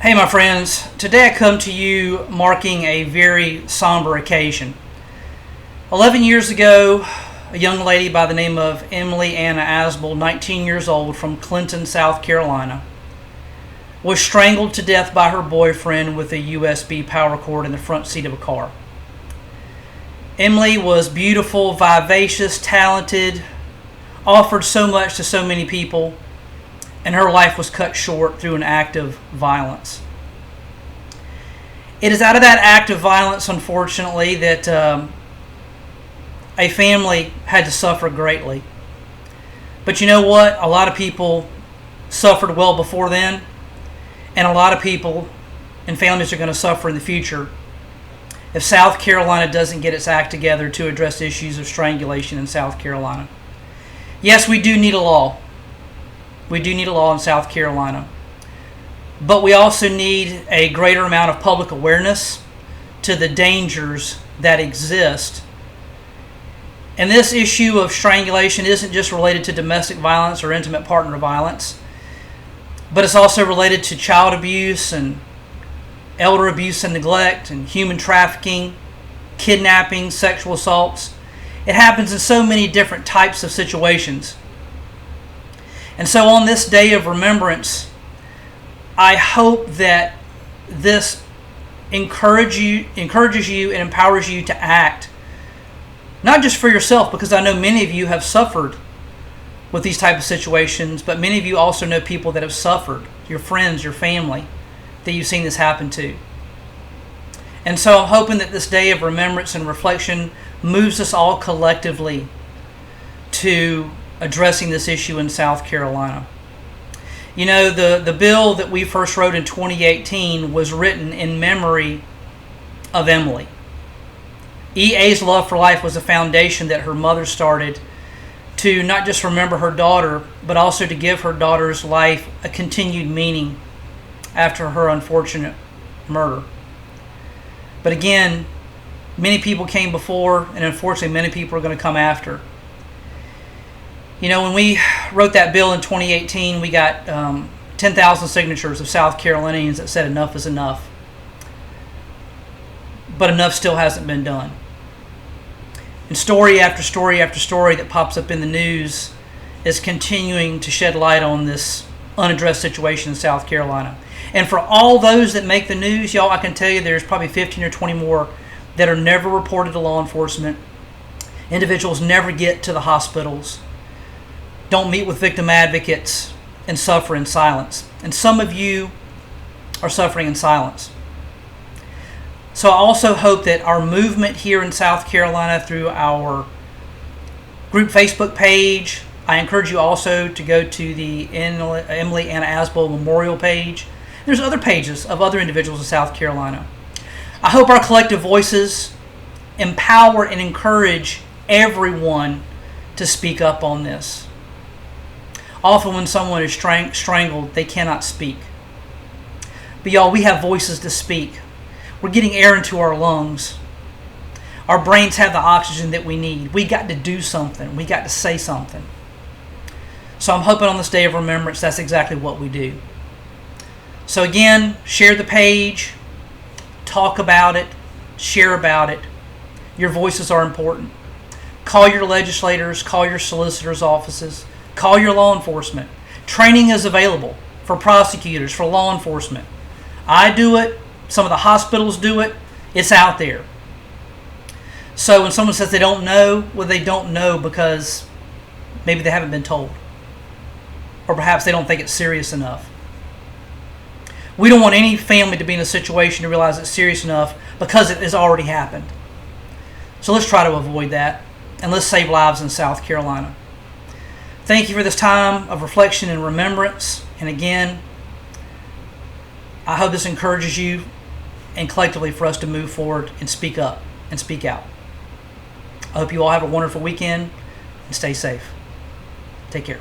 Hey my friends, today I come to you marking a very somber occasion. 11 years ago, a young lady by the name of Emily Anna Asbel, 19 years old, from Clinton, South Carolina, was strangled to death by her boyfriend with a USB power cord in the front seat of a car. Emily was beautiful, vivacious, talented, offered so much to so many people, and her life was cut short through an act of violence. It is out of that act of violence, unfortunately, that a family had to suffer greatly. But you know what? A lot of people suffered well before then, and a lot of people and families are going to suffer in the future if South Carolina doesn't get its act together to address issues of strangulation in South Carolina. Yes, we do need a law. We do need a law in South Carolina. But we also need a greater amount of public awareness to the dangers that exist. And this issue of strangulation isn't just related to domestic violence or intimate partner violence, but it's also related to child abuse and elder abuse and neglect and human trafficking, kidnapping, sexual assaults. It happens in so many different types of situations. And so on this day of remembrance, I hope that this encourages you and empowers you to act, not just for yourself, because I know many of you have suffered with these type of situations, but many of you also know people that have suffered, your friends, your family, that you've seen this happen to. And so I'm hoping that this day of remembrance and reflection moves us all collectively to addressing this issue in South Carolina. You know, the bill that we first wrote in 2018 was written in memory of Emily. EA's Love for Life was a foundation that her mother started to not just remember her daughter, but also to give her daughter's life a continued meaning after her unfortunate murder. But again, many people came before, and unfortunately many people are going to come after. You know, when we wrote that bill in 2018, we got 10,000 signatures of South Carolinians that said enough is enough. But enough still hasn't been done. And story after story after story that pops up in the news is continuing to shed light on this unaddressed situation in South Carolina. And for all those that make the news, y'all, I can tell you there's probably 15 or 20 more that are never reported to law enforcement. Individuals never get to the hospitals, don't meet with victim advocates, and suffer in silence. And some of you are suffering in silence. So I also hope that our movement here in South Carolina through our group Facebook page, I encourage you also to go to the Emily Anna Asbel Memorial page. There's other pages of other individuals in South Carolina. I hope our collective voices empower and encourage everyone to speak up on this. Often when someone is strangled, they cannot speak. But y'all, we have voices to speak. We're getting air into our lungs. Our brains have the oxygen that we need. We got to do something. We got to say something. So I'm hoping on this day of remembrance, that's exactly what we do. So again, share the page, talk about it, share about it. Your voices are important. Call your legislators, call your solicitors' offices, call your law enforcement. Training is available for prosecutors, for law enforcement. I do it. Some of the hospitals do it. It's out there. So when someone says they don't know, well, they don't know because maybe they haven't been told. Or perhaps they don't think it's serious enough. We don't want any family to be in a situation to realize it's serious enough because it has already happened. So let's try to avoid that, and let's save lives in South Carolina. Thank you for this time of reflection and remembrance. And again, I hope this encourages you and collectively for us to move forward and speak up and speak out. I hope you all have a wonderful weekend and stay safe. Take care.